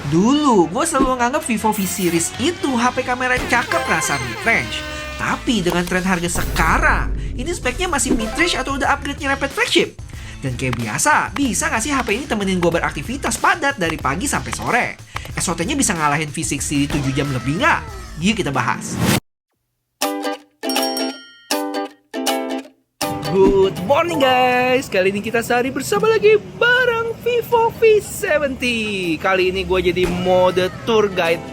Dulu, gue selalu menganggap Vivo V Series itu HP kamera cakep rasa mid-range. Tapi dengan tren harga sekarang, ini speknya masih mid-range atau udah upgrade-nya rapid flagship? Dan kayak biasa, bisa nggak sih HP ini temenin gue beraktivitas padat dari pagi sampai sore? SOT-nya bisa ngalahin V60 7 jam lebih nggak? Yuk kita bahas. Good morning guys, kali ini kita sehari bersama lagi bareng Vivo V70. Kali ini gue jadi mode tour guide.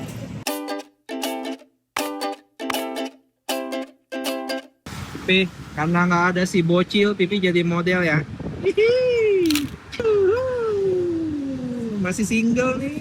Pipi, karena nggak ada si bocil, Pipi jadi model ya. Hihi. Masih single nih.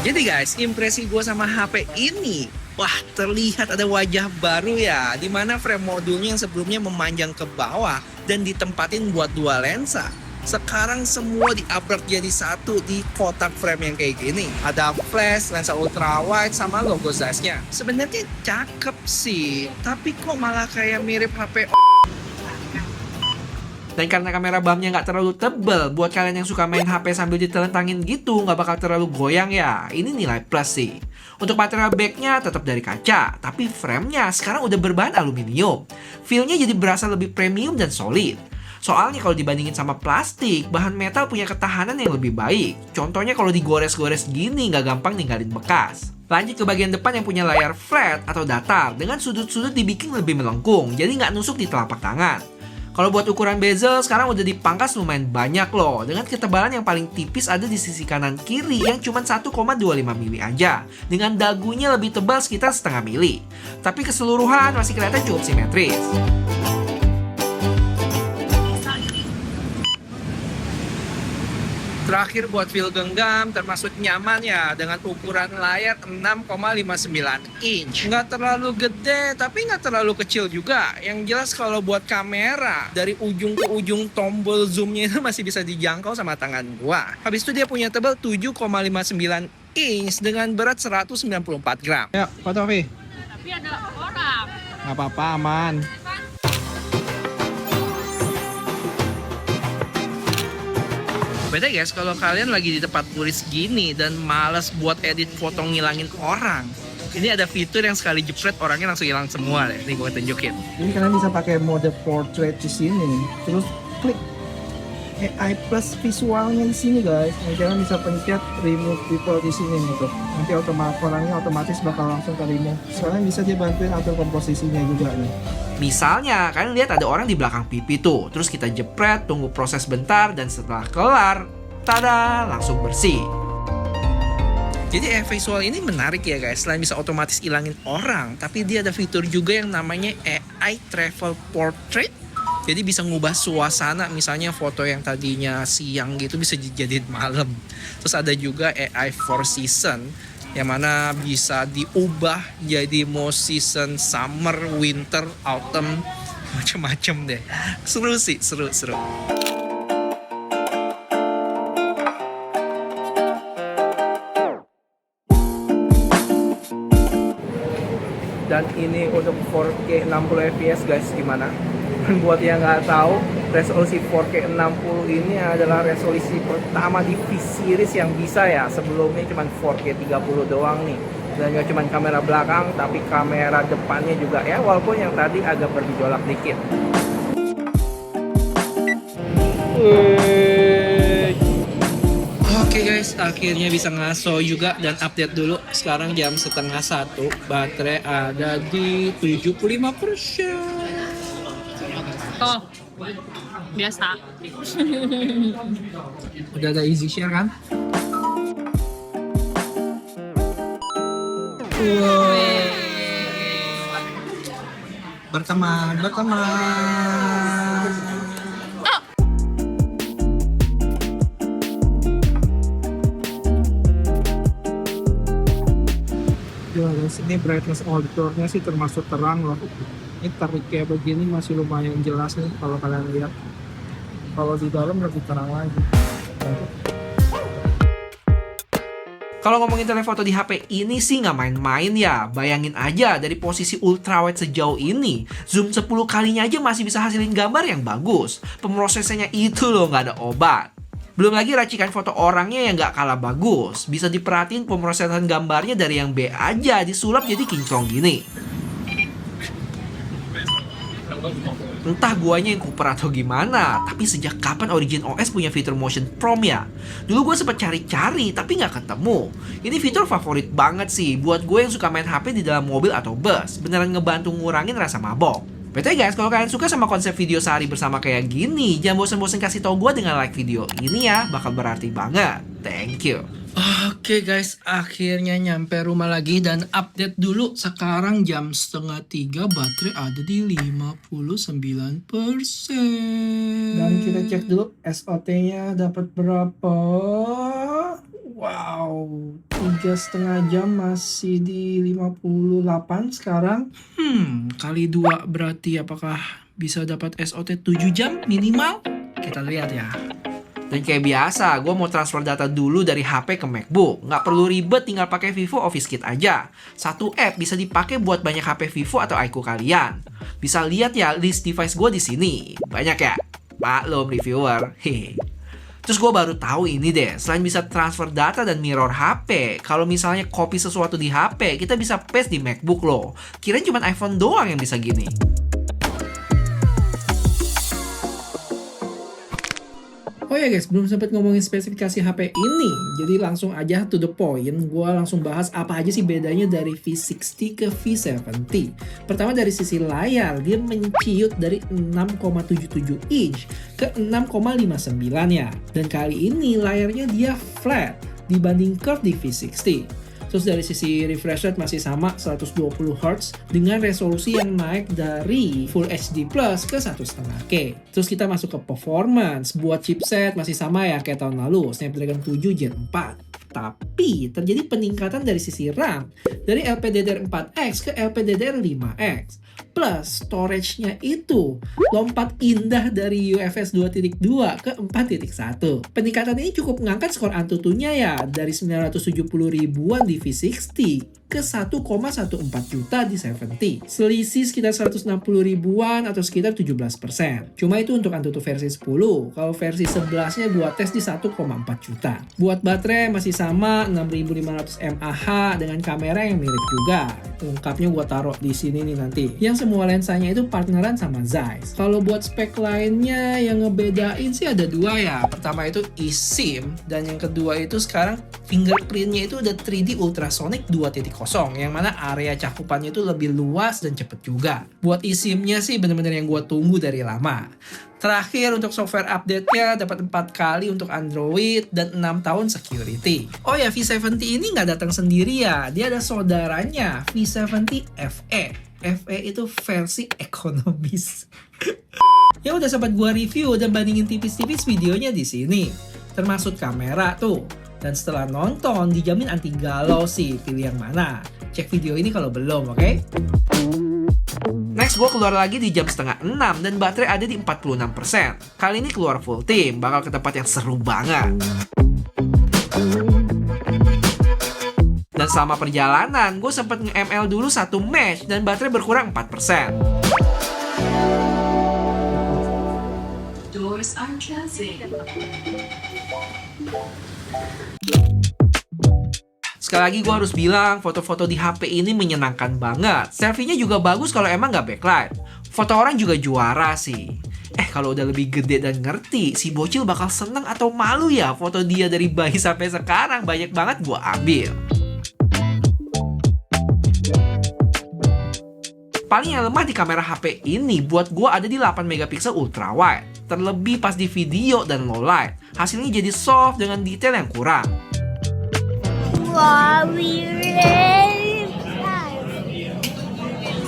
Jadi guys, impresi gue sama HP ini, wah terlihat ada wajah baru ya, dimana frame modulnya yang sebelumnya memanjang ke bawah dan ditempatin buat dua lensa. Sekarang semua di-upgrade jadi satu di kotak frame yang kayak gini. Ada flash, lensa ultra wide, sama logo Zeiss-nya. Sebenarnya cakep sih, tapi kok malah kayak mirip HP. Dan karena kamera BAM-nya nggak terlalu tebel, buat kalian yang suka main HP sambil ditelentangin gitu, nggak bakal terlalu goyang ya. Ini nilai plus sih. Untuk material back-nya tetap dari kaca, tapi frame-nya sekarang udah berbahan aluminium. Feel-nya jadi berasa lebih premium dan solid. Soalnya kalau dibandingin sama plastik, bahan metal punya ketahanan yang lebih baik. Contohnya kalau digores-gores gini nggak gampang ninggalin bekas. Lanjut ke bagian depan yang punya layar flat atau datar, dengan sudut-sudut dibikin lebih melengkung, jadi nggak nusuk di telapak tangan. Kalau buat ukuran bezel, sekarang udah dipangkas lumayan banyak loh. Dengan ketebalan yang paling tipis ada di sisi kanan kiri yang cuma 1,25 mili aja. Dengan dagunya lebih tebal sekitar setengah mili. Tapi keseluruhan masih kelihatan cukup simetris. Terakhir buat feel genggam termasuk nyaman ya, dengan ukuran layar 6,59 inch. Nggak terlalu gede tapi nggak terlalu kecil juga. Yang jelas kalau buat kamera, dari ujung ke ujung tombol zoomnya itu masih bisa dijangkau sama tangan gua. Habis itu dia punya tebal 7,59 inch dengan berat 194 gram. Ya, foto Vi. Tapi ada orang. Nggak apa-apa, aman. Beda guys, kalau kalian lagi di tempat turis gini dan males buat edit foto ngilangin orang, ini ada fitur yang sekali jepret orangnya langsung hilang semua deh. Nih gue tunjukin. Jadi kalian bisa pakai mode portrait di sini, terus klik AI plus visualnya di sini guys. Nanti kalian bisa pencet remove people di sini nih tuh. Nanti orangnya otomatis bakal langsung ke remove. Sekarang bisa dia bantuin atur komposisinya juga nih. Misalnya, kalian lihat ada orang di belakang pipi tuh, terus kita jepret, tunggu proses bentar, dan setelah kelar, tada, langsung bersih. Jadi visual ini menarik ya guys, selain bisa otomatis hilangin orang, tapi dia ada fitur juga yang namanya AI Travel Portrait. Jadi bisa ngubah suasana, misalnya foto yang tadinya siang gitu bisa dijadiin malam. Terus ada juga AI Four Season, yang mana bisa diubah jadi mau season summer, winter, autumn, macem-macem deh. Seru sih, seru. Dan ini untuk 4K 60 fps guys, gimana? Dan buat yang nggak tahu, resolusi 4K 60 ini adalah resolusi pertama di V series yang bisa ya. Sebelumnya cuma 4K 30 doang nih. Dan nggak cuma kamera belakang, tapi kamera depannya juga ya, walaupun yang tadi agak bergejolak dikit. Oke guys, akhirnya bisa ngaso juga dan update dulu. Sekarang jam 12:30, baterai ada di 75%. Tuh, biasa. Udah ada easy share kan? Wow. Berteman. Ya guys, ini brightness outdoornya sih termasuk terang loh. Ini tarik kayak begini masih lumayan jelas nih kalau kalian lihat. Kalau di dalam lebih terang lagi. Kalau ngomongin telefoto di HP ini sih nggak main-main ya. Bayangin aja dari posisi ultrawide sejauh ini, zoom 10 kalinya aja masih bisa hasilin gambar yang bagus. Pemrosesannya itu loh nggak ada obat. Belum lagi racikan foto orangnya yang gak kalah bagus. Bisa diperhatiin pemrosesan gambarnya dari yang B aja disulap jadi kinclong gini. Entah guanya yang kuper atau gimana, tapi sejak kapan Origin OS punya fitur motion prom ya? Dulu gue sempet cari-cari, tapi nggak ketemu. Ini fitur favorit banget sih, buat gue yang suka main HP di dalam mobil atau bus. Beneran ngebantu ngurangin rasa mabok. BTW guys, kalau kalian suka sama konsep video sehari bersama kayak gini, jangan bosen-bosen kasih tau gue dengan like video ini ya, bakal berarti banget. Thank you. Oke guys, akhirnya nyampe rumah lagi dan update dulu. Sekarang jam 2:30, baterai ada di 59%. Dan kita cek dulu SOT-nya dapat berapa. Wow, 3,5 jam masih di 58 sekarang. Kali 2 berarti apakah bisa dapat SOT 7 jam minimal? Kita lihat ya. Dan kayak biasa, gue mau transfer data dulu dari HP ke MacBook. Nggak perlu ribet, tinggal pakai Vivo Office Kit aja. Satu app bisa dipakai buat banyak HP Vivo atau iQOO kalian. Bisa lihat ya list device gue di sini. Banyak ya? Maklum reviewer. Hehe. Terus gue baru tahu ini deh, selain bisa transfer data dan mirror HP, kalau misalnya copy sesuatu di HP, kita bisa paste di MacBook loh. Kirain cuma iPhone doang yang bisa gini. Oh ya guys, belum sempat ngomongin spesifikasi HP ini. Jadi langsung aja to the point. Gua langsung bahas apa aja sih bedanya dari V60 ke V70. Pertama dari sisi layar, dia menciut dari 6,77 inch ke 6,59 ya. Dan kali ini layarnya dia flat dibanding curve di V60. Terus dari sisi refresh rate masih sama 120 Hz dengan resolusi yang naik dari Full HD Plus ke 1,5K. Terus kita masuk ke performance. Buat chipset masih sama ya kayak tahun lalu, Snapdragon 7 Gen 4. Tapi terjadi peningkatan dari sisi RAM dari LPDDR4X ke LPDDR5X. Plus storage-nya itu lompat indah dari UFS 2.2 ke 4.1. Peningkatan ini cukup mengangkat skor Antutunya ya dari 970 ribuan di V60 ke 1,14 juta di 70. Selisih sekitar 160 ribuan atau sekitar 17%. Cuma itu untuk Antutu versi 10. Kalau versi 11-nya gua tes di 1,4 juta. Buat baterai masih sama 6500 mAh dengan kamera yang mirip juga. Lengkapnya gua taruh di sini nih nanti. Yang semua lensanya itu partneran sama Zeiss. Kalau buat spek lainnya yang ngebedain sih ada dua ya. Pertama itu eSIM dan yang kedua itu sekarang fingerprintnya itu udah 3D ultrasonic 2.0 yang mana area cakupannya itu lebih luas dan cepet juga. Buat eSIM-nya sih bener-bener yang gue tunggu dari lama. Terakhir untuk software update-nya dapat 4 kali untuk Android dan 6 tahun security. Oh ya, V70 ini nggak datang sendiri ya. Dia ada saudaranya, V70 FE. FE itu versi ekonomis. Ya udah sempat gua review dan bandingin tipis-tipis videonya di sini. Termasuk kamera tuh. Dan setelah nonton dijamin anti galau sih, pilih yang mana. Cek video ini kalau belum, oke? Next, gue keluar lagi di jam 5:30 dan baterai ada di 46%. Kali ini keluar full tim, bakal ke tempat yang seru banget. Dan selama perjalanan, gue sempet nge-ML dulu 1 match dan baterai berkurang 4%. Doors are closing. Sekali lagi gue harus bilang, foto-foto di HP ini menyenangkan banget. Selfie-nya juga bagus kalau emang nggak backlight. Foto orang juga juara sih. Kalau udah lebih gede dan ngerti, si bocil bakal seneng atau malu ya foto dia dari bayi sampai sekarang. Banyak banget gue ambil. Paling yang lemah di kamera HP ini buat gue ada di 8 megapiksel ultra wide. Terlebih pas di video dan low light. Hasilnya jadi soft dengan detail yang kurang.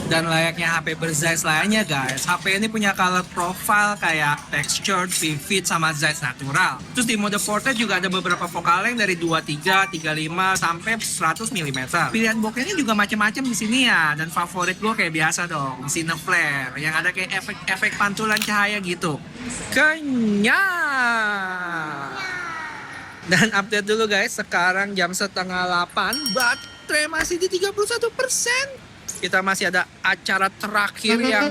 Dan layaknya HP berzeiss lainnya guys, HP ini punya color profile kayak textured, vivid, sama Zeiss natural. Terus di mode portrait juga ada beberapa focal length dari 23, 35, sampai 100 mm. Pilihan bokehnya juga macam-macam di sini ya. Dan favorit gue kayak biasa dong, Cine Flare, yang ada kayak efek pantulan cahaya gitu. Kenyang! Dan update dulu guys, sekarang jam 7:30, baterai masih di 31%. Kita masih ada acara terakhir yang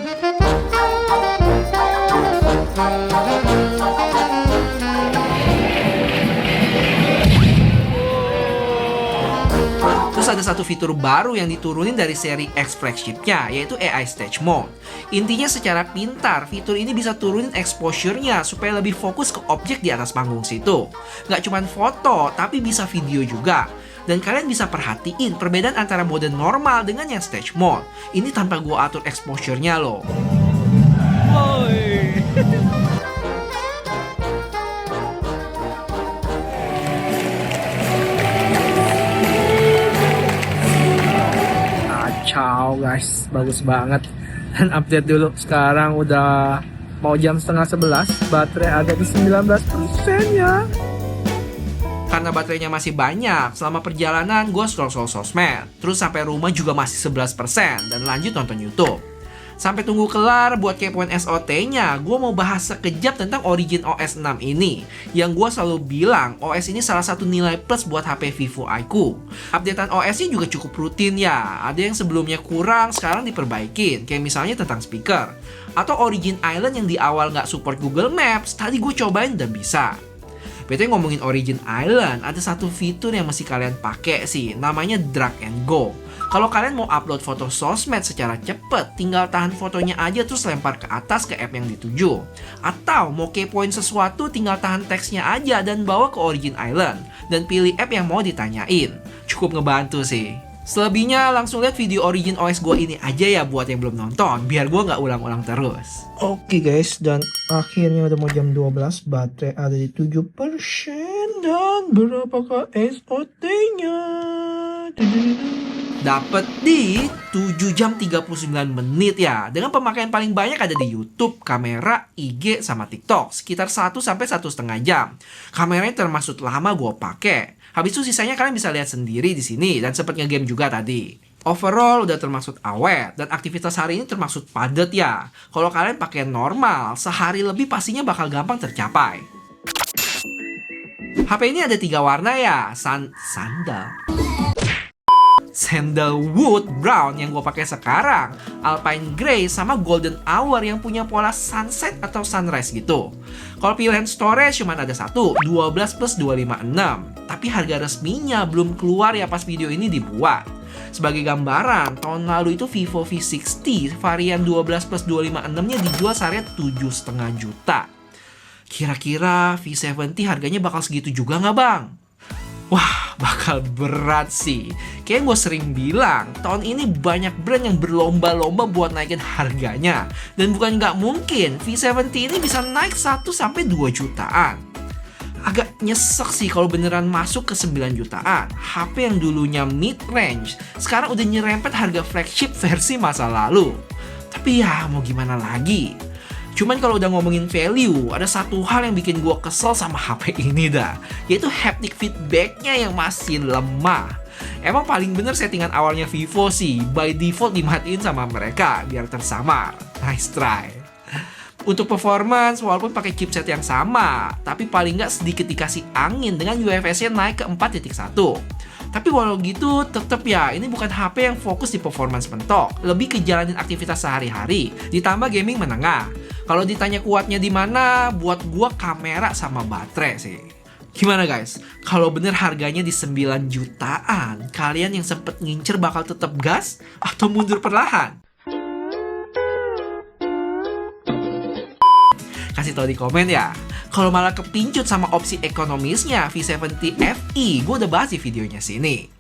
Terus ada satu fitur baru yang diturunin dari seri X flagship-nya, yaitu AI Stage Mode. Intinya secara pintar, fitur ini bisa turunin exposure-nya supaya lebih fokus ke objek di atas panggung situ. Nggak cuma foto, tapi bisa video juga. Dan kalian bisa perhatiin perbedaan antara mode normal dengan yang Stage Mode. Ini tanpa gua atur exposure-nya loh. Kacau guys, bagus banget. Dan update dulu, sekarang udah mau jam setengah 11, baterai ada di 19% ya. Karena baterainya masih banyak, selama perjalanan gue scroll sosmed. Terus sampai rumah juga masih 11% dan lanjut nonton YouTube. Sampai tunggu kelar buat kepoin SOT-nya, gue mau bahas sekejap tentang Origin OS 6 ini. Yang gue selalu bilang, OS ini salah satu nilai plus buat HP Vivo iQOO. Updatean OS-nya juga cukup rutin ya. Ada yang sebelumnya kurang, sekarang diperbaikin. Kayak misalnya tentang speaker. Atau Origin Island yang di awal nggak support Google Maps, tadi gue cobain udah bisa. BTW ngomongin Origin Island, ada satu fitur yang mesti kalian pakai sih, namanya drag and go. Kalau kalian mau upload foto sosmed secara cepet, tinggal tahan fotonya aja terus lempar ke atas ke app yang dituju. Atau mau kepoin sesuatu, tinggal tahan teksnya aja dan bawa ke Origin Island. Dan pilih app yang mau ditanyain. Cukup ngebantu sih. Selebihnya langsung lihat video Origin OS gue ini aja ya buat yang belum nonton, biar gue nggak ulang-ulang terus. Oke guys, dan akhirnya udah mau jam 12, baterai ada di 7%, dan berapakah SOT-nya? Dapat di 7 jam 39 menit ya. Dengan pemakaian paling banyak ada di YouTube, kamera, IG, sama TikTok. Sekitar 1 sampai 1,5 jam. Kameranya termasuk lama gue pakai. Habis itu sisanya kalian bisa lihat sendiri di sini dan sempet nge-game juga tadi. Overall udah termasuk awet dan aktivitas hari ini termasuk padat ya. Kalau kalian pakai normal, sehari lebih pastinya bakal gampang tercapai. HP ini ada 3 warna ya, sandalwood brown yang gue pakai sekarang, alpine gray, sama golden hour yang punya pola sunset atau sunrise gitu. Kalau pilihan storage cuma ada satu, 12 plus 256. Tapi harga resminya belum keluar ya pas video ini dibuat. Sebagai gambaran, tahun lalu itu Vivo V60 varian 12 plus 256-nya dijual seharga 7,5 juta. Kira-kira V70 harganya bakal segitu juga nggak bang? Wah, bakal berat sih. Kayak gue sering bilang, tahun ini banyak brand yang berlomba-lomba buat naikin harganya. Dan bukan nggak mungkin, V70 ini bisa naik 1-2 jutaan. Agak nyesek sih kalau beneran masuk ke 9 jutaan. HP yang dulunya mid-range, sekarang udah nyerempet harga flagship versi masa lalu. Tapi ya, mau gimana lagi? Cuman kalau udah ngomongin value, ada satu hal yang bikin gue kesel sama HP ini dah, yaitu haptic feedback-nya yang masih lemah. Emang paling bener settingan awalnya Vivo sih, by default dimatiin sama mereka, biar tersamar. Nice try. Untuk performance, walaupun pakai chipset yang sama, tapi paling nggak sedikit dikasih angin dengan UFS-nya naik ke 4.1. Tapi walau gitu, tetep ya, ini bukan HP yang fokus di performance mentok, lebih ke jalanin aktivitas sehari-hari, ditambah gaming menengah. Kalau ditanya kuatnya di mana, buat gua kamera sama baterai sih. Gimana guys? Kalau bener harganya di 9 jutaan, kalian yang sempet ngincer bakal tetap gas atau mundur perlahan? Kasih tau di komen ya. Kalau malah kepincut sama opsi ekonomisnya V70 FE, gue udah bahas di videonya sini.